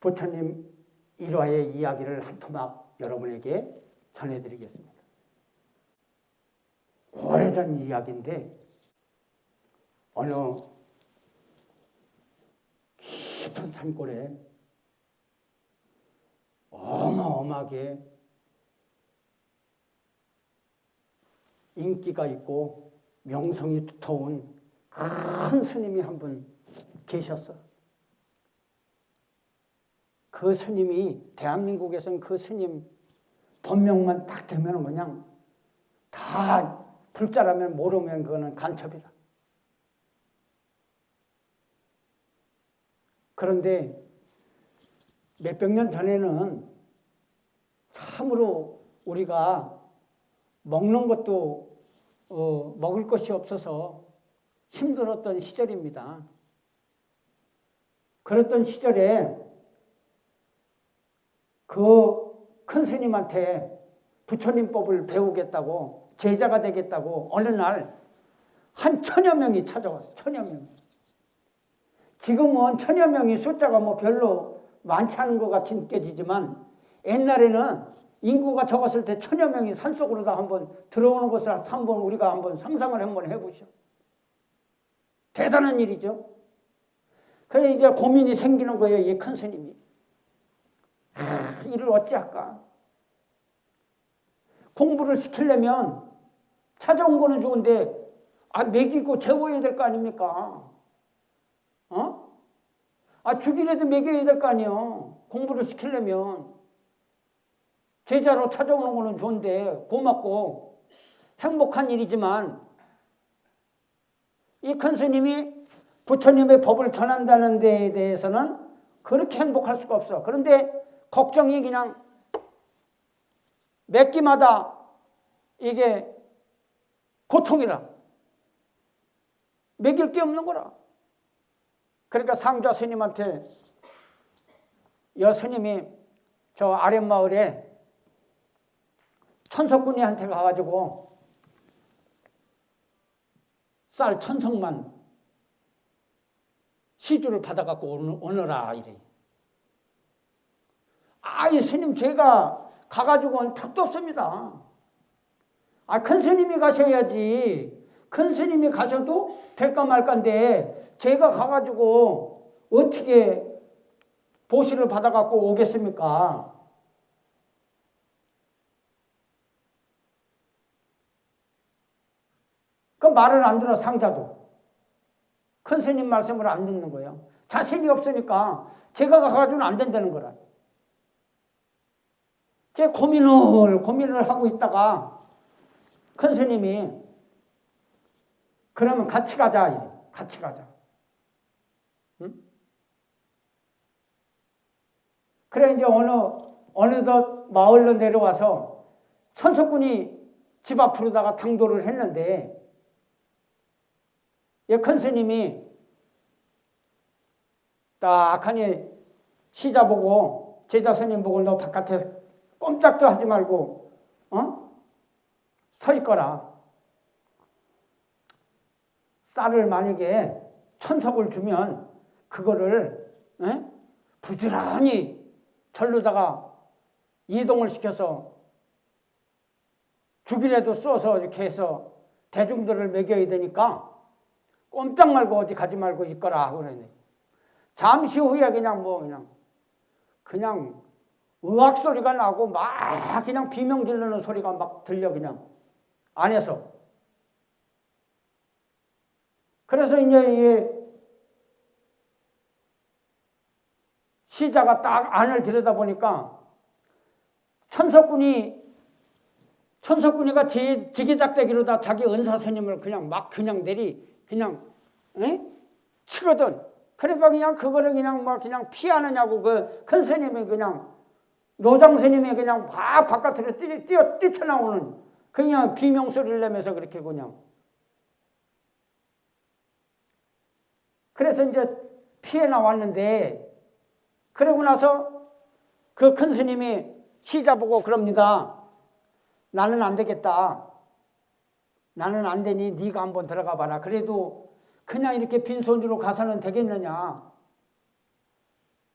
부처님 일화의 이야기를 한 토막 여러분에게 전해드리겠습니다. 오래전 이야기인데 어느 깊은 산골에 어마어마하게 인기가 있고 명성이 두터운 큰 스님이 한 분 계셨어. 그 스님이 대한민국에서는 그 스님 법명만 딱 되면 그냥 다 불자라면 모르면 그거는 간첩이다. 그런데 몇백 년 전에는 참으로 우리가 먹는 것도 먹을 것이 없어서 힘들었던 시절입니다. 그랬던 시절에 그 큰 스님한테 부처님법을 배우겠다고 제자가 되겠다고 어느 날 한 1000여 명이 찾아왔어요. 1000여 명. 지금은 1000여 명이 숫자가 뭐 별로 많지 않은 것 같이 느껴지지만 옛날에는 인구가 적었을 때 1000여 명이 산속으로 다 한번 들어오는 것을 한번 우리가 한번 상상을 한번 해보시오. 대단한 일이죠. 그래 이제 고민이 생기는 거예요. 이 큰 스님이. 이를 어찌할까? 공부를 시키려면 찾아온 거는 좋은데 먹이고 재워야 될 거 아닙니까? 죽이라도 먹여야 될 거 아니에요. 공부를 시키려면. 제자로 찾아오는 거는 좋은데 고맙고 행복한 일이지만 이 큰 스님이 부처님의 법을 전한다는 데에 대해서는 그렇게 행복할 수가 없어. 그런데 걱정이 그냥 몇 끼마다 이게 고통이라. 먹일 게 없는 거라. 그러니까 상좌 스님한테 여 스님이 저 아랫마을에 천석군이한테 가가지고 쌀 1000석만 시주를 받아갖고 오너라 이래. 이 스님 제가 가가지고는 택도 없습니다. 큰 스님이 가셔야지. 큰 스님이 가셔도 될까 말까인데 제가 가가지고 어떻게 보시를 받아갖고 오겠습니까? 그 말을 안 들어 상자도. 큰 스님 말씀을 안 듣는 거예요. 자신이 없으니까 제가 가가지고는 안 된다는 거라. 고민을 하고 있다가 큰 스님이 그러면 같이 가자 이래. 같이 가자. 응? 그래 이제 어느덧 마을로 내려와서 천석군이 집 앞으로다가 당도를 했는데 큰 스님이 딱 하니 시자 보고 제자 스님 보고 너 바깥에 꼼짝도 하지 말고 서 있거라. 쌀을 만약에 1000석을 주면 그거를 부지런히 절로다가 이동을 시켜서 죽이라도 쏘서 이렇게 해서 대중들을 먹여야 되니까 꼼짝 말고 어디 가지 말고 있거라 하고 그러네. 잠시 후에 그냥 의학 소리가 나고 막 그냥 비명 지르는 소리가 막 들려 그냥 안에서. 그래서 이제 이 시자가 딱 안을 들여다보니까 천석군이가 지기작대기로다 자기 은사 스님을 그냥 치거든. 그러니까 그냥 그거를 그냥 피하느냐고 그 큰 스님이 그냥 노장 스님이 그냥 막 바깥으로 뛰쳐나오는 그냥 비명소리를 내면서 그렇게 그냥. 그래서 이제 피해 나왔는데 그러고 나서 그 큰 스님이 시자 보고 그럽니다. 나는 안 되겠다. 나는 안 되니 네가 한번 들어가 봐라. 그래도 그냥 이렇게 빈손으로 가서는 되겠느냐.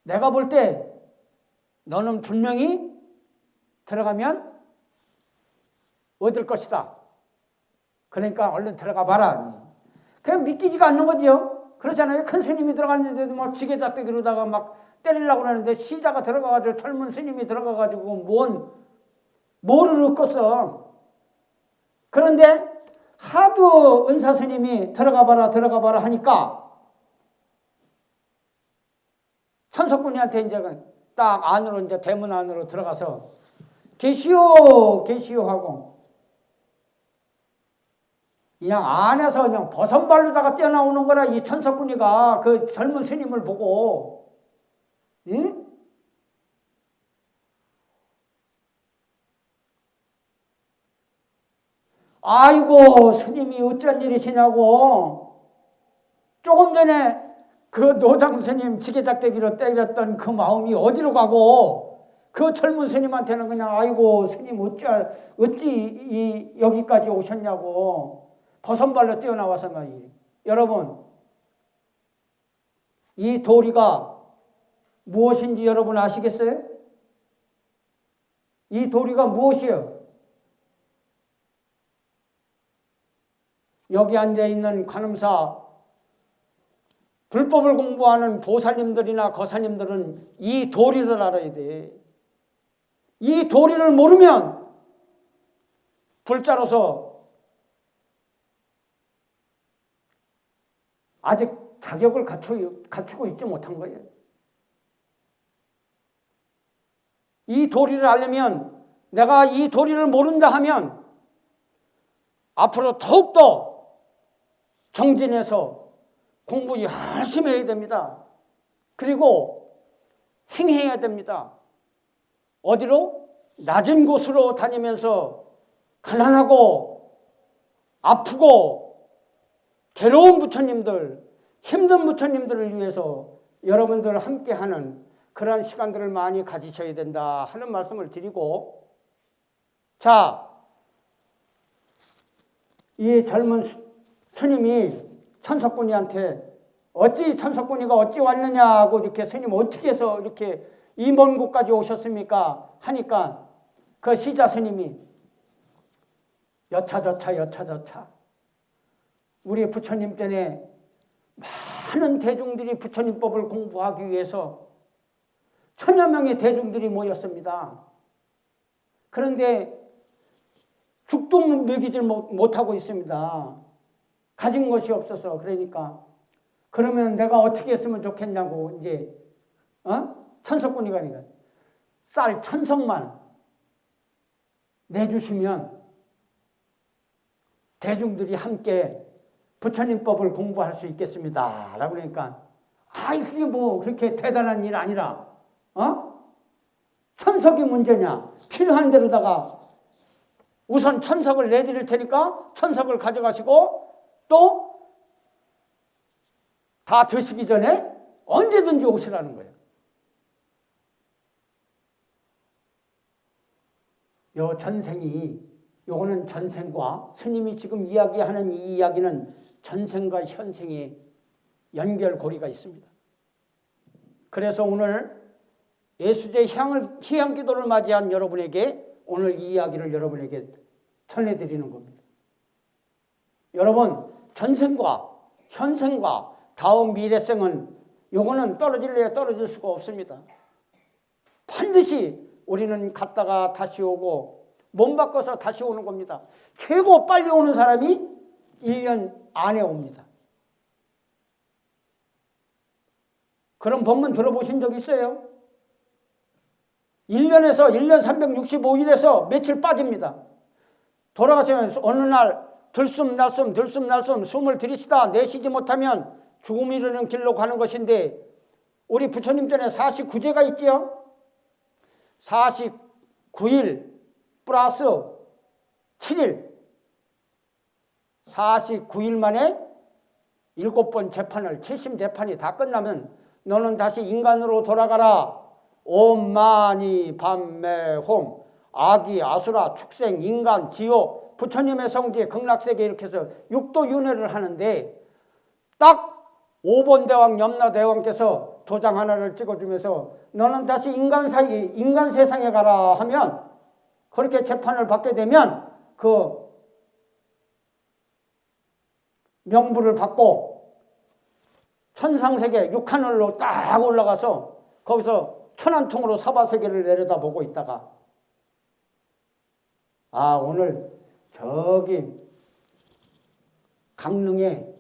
내가 볼 때 너는 분명히 들어가면 얻을 것이다. 그러니까 얼른 들어가 봐라. 그냥 믿기지가 않는 거지요. 그렇잖아요. 큰 스님이 들어갔는데도 막 지게잡기로다가 막 때리려고 그러는데 시자가 들어가가지고 젊은 스님이 들어가가지고 뭐를 얻겠어. 그런데 하도 은사 스님이 들어가 봐라 하니까 천석군이한테 이제 딱 안으로 이제 대문 안으로 들어가서 계시오 하고 그냥 안에서 그냥 버선발로다가 뛰어나오는 거라. 이 천석군이가 그 젊은 스님을 보고, 응? 아이고 스님이 어쩐 일이시냐고. 조금 전에 그 노장 스님 지게작대기로 때렸던 그 마음이 어디로 가고, 그 젊은 스님한테는 그냥 아이고 스님 어찌 여기까지 오셨냐고 버선발로 뛰어나와서 말이에요. 여러분, 이 도리가 무엇인지 여러분 아시겠어요? 이 도리가 무엇이에요? 여기 앉아있는 관음사 불법을 공부하는 보살님들이나 거사님들은 이 도리를 알아야 돼. 이 도리를 모르면 불자로서 아직 자격을 갖추고 있지 못한 거예요. 이 도리를 알려면, 내가 이 도리를 모른다 하면 앞으로 더욱더 정진해서 공부 열심히 해야 됩니다. 그리고 행해야 됩니다. 어디로? 낮은 곳으로 다니면서 가난하고 아프고 괴로운 부처님들, 힘든 부처님들을 위해서 여러분들 함께하는 그런 시간들을 많이 가지셔야 된다 하는 말씀을 드리고, 자, 이 젊은 스님이 천석군이한테 어찌 천석군이가 어찌 왔느냐고 이렇게 스님 어떻게 해서 이렇게 이 먼 곳까지 오셨습니까? 하니까 그 시자 스님이 여차저차 우리 부처님 전에 많은 대중들이 부처님법을 공부하기 위해서 천여 명의 대중들이 모였습니다. 그런데 죽도 먹이질 못하고 있습니다. 가진 것이 없어서. 그러니까 그러면 내가 어떻게 했으면 좋겠냐고 이제 천석군이가 그러니까 쌀 1000석만 내주시면 대중들이 함께 부처님법을 공부할 수 있겠습니다. 라고 그러니까 그게 뭐 그렇게 대단한 일 아니라 1000석이 문제냐. 필요한 대로다가 우선 1000석을 내드릴 테니까 1000석을 가져가시고 또 다 드시기 전에 언제든지 오시라는 거예요. 요 전생이, 요거는 전생과 스님이 지금 이야기하는 이 이야기는 전생과 현생의 연결고리가 있습니다. 그래서 오늘 예수제 희양기도를 맞이한 여러분에게 오늘 이 이야기를 여러분에게 전해드리는 겁니다. 여러분, 전생과 현생과 다음 미래생은 요거는 떨어질래야 떨어질 수가 없습니다. 반드시 우리는 갔다가 다시 오고 몸 바꿔서 다시 오는 겁니다. 최고 빨리 오는 사람이 1년 안에 옵니다. 그런 법문 들어보신 적 있어요? 1년 365일에서 며칠 빠집니다. 돌아가시면 어느 날 들숨날숨 숨을 들이쉬다 내쉬지 못하면 죽음이 이르는 길로 가는 것인데, 우리 부처님 전에 49제가 있지요? 49일 플러스 7일 49일 만에 7번 재판을 70재판이 다 끝나면 너는 다시 인간으로 돌아가라. 옴마니 밤매홈 아기 아수라 축생 인간 지옥 부처님의 성지 극락세계 이렇게 해서 6도 윤회를 하는데 딱 5번 대왕 염라대왕께서 도장 하나를 찍어주면서 너는 다시 인간 세상에 가라 하면, 그렇게 재판을 받게 되면 그 명부를 받고 천상세계 육하늘로 딱 올라가서 거기서 천안통으로 사바세계를 내려다보고 있다가, 아, 오늘 저기 강릉에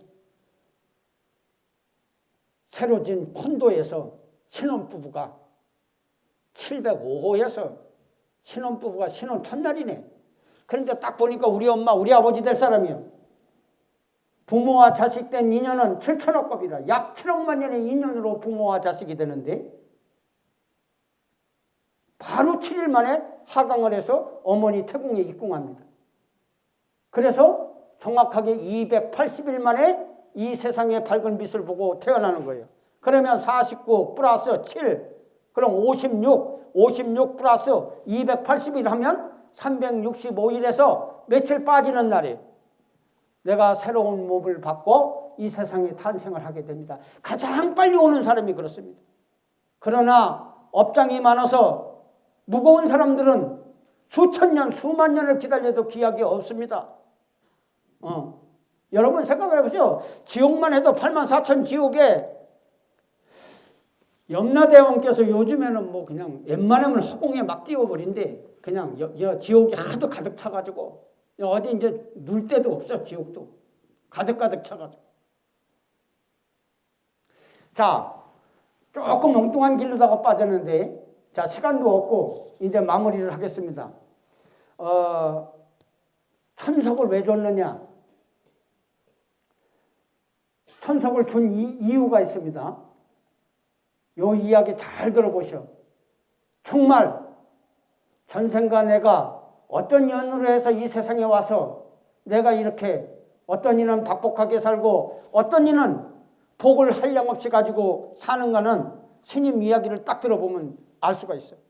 새로 진 콘도에서 신혼부부가 705호에서 신혼부부가 신혼 첫날이네. 그런데 딱 보니까 우리 엄마, 우리 아버지 될 사람이요. 부모와 자식 된 인연은 7천억 겁이라, 약 7억만 년의 인연으로 부모와 자식이 되는데, 바로 7일 만에 하강을 해서 어머니 태궁에 입궁합니다. 그래서 정확하게 280일 만에 이 세상의 밝은 빛을 보고 태어나는 거예요. 그러면 49 플러스 7, 그럼 56 플러스 280일 하면 365일에서 며칠 빠지는 날이에요. 내가 새로운 몸을 받고 이 세상에 탄생을 하게 됩니다. 가장 빨리 오는 사람이 그렇습니다. 그러나 업장이 많아서 무거운 사람들은 수천 년, 수만 년을 기다려도 기약이 없습니다. 여러분 생각을 해보세요. 지옥만 해도 84,000 지옥에 염라대왕께서 요즘에는 뭐 그냥 웬만하면 허공에 막 띄워버린대. 그냥 지옥이 하도 가득 차가지고 어디 이제 눌 데도 없어. 지옥도 가득 차가지고. 자, 조금 엉뚱한 길로다가 빠졌는데, 자, 시간도 없고 이제 마무리를 하겠습니다. 천석을 왜 줬느냐? 천석을 준 이유가 있습니다. 요 이야기 잘 들어보셔. 정말 전생과 내가 어떤 연으로 해서 이 세상에 와서 내가 이렇게, 어떤 이는 박복하게 살고 어떤 이는 복을 한량없이 가지고 사는가는 스님 이야기를 딱 들어보면 알 수가 있어요.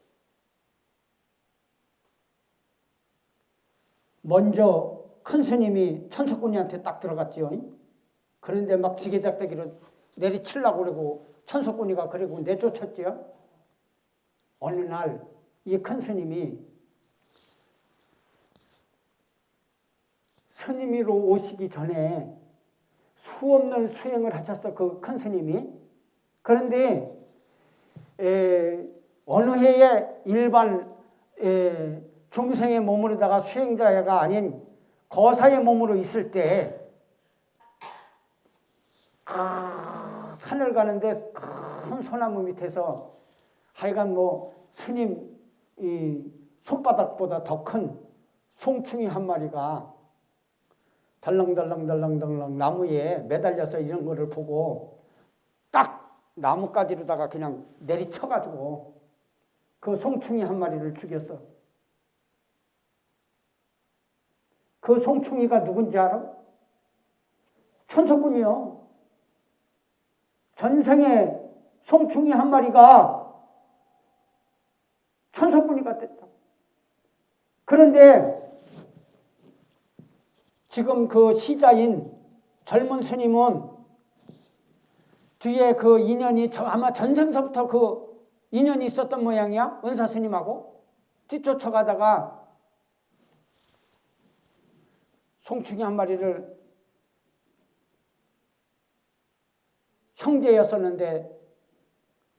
먼저 큰 스님이 천석군이한테 딱 들어갔지요. 그런데 막 지게작대기로 내리치려고 그러고 천석군이가 그리고 내쫓았지요. 어느 날 이 큰 스님이 스님으로 오시기 전에 수없는 수행을 하셨어, 그 큰 스님이. 그런데 어느 해에 일반 중생의 몸으로다가 수행자가 아닌 거사의 몸으로 있을 때 산을 가는데 큰 소나무 밑에서 하여간 뭐 스님 이 손바닥보다 더 큰 송충이 한 마리가 덜렁덜렁 나무에 매달려서 이런 거를 보고 딱 나뭇가지로다가 그냥 내리쳐가지고 그 송충이 한 마리를 죽였어. 그 송충이가 누군지 알아? 천석군이요. 전생에 송충이 한 마리가 천석군이가 됐다. 그런데 지금 그 시자인 젊은 스님은 뒤에 그 인연이 아마 전생서부터 그 인연이 있었던 모양이야. 은사 스님하고 뒤쫓아가다가 송충이 한 마리를, 형제였었는데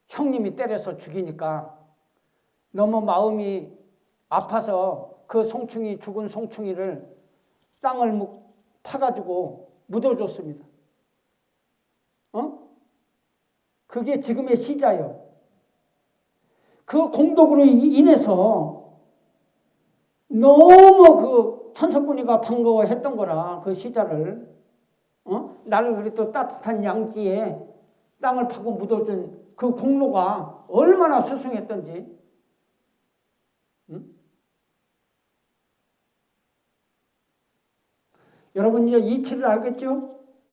형님이 때려서 죽이니까 너무 마음이 아파서 그 송충이, 죽은 송충이를 땅을 파가지고 묻어줬습니다. 그게 지금의 시자요. 그 공덕으로 인해서 너무 그 천석군이가 반가워했던 거라, 그 시자를. 나를 그리 또 따뜻한 양지에 땅을 파고 묻어준 그 공로가 얼마나 수승했던지. 여러분 이제 이치를 알겠죠?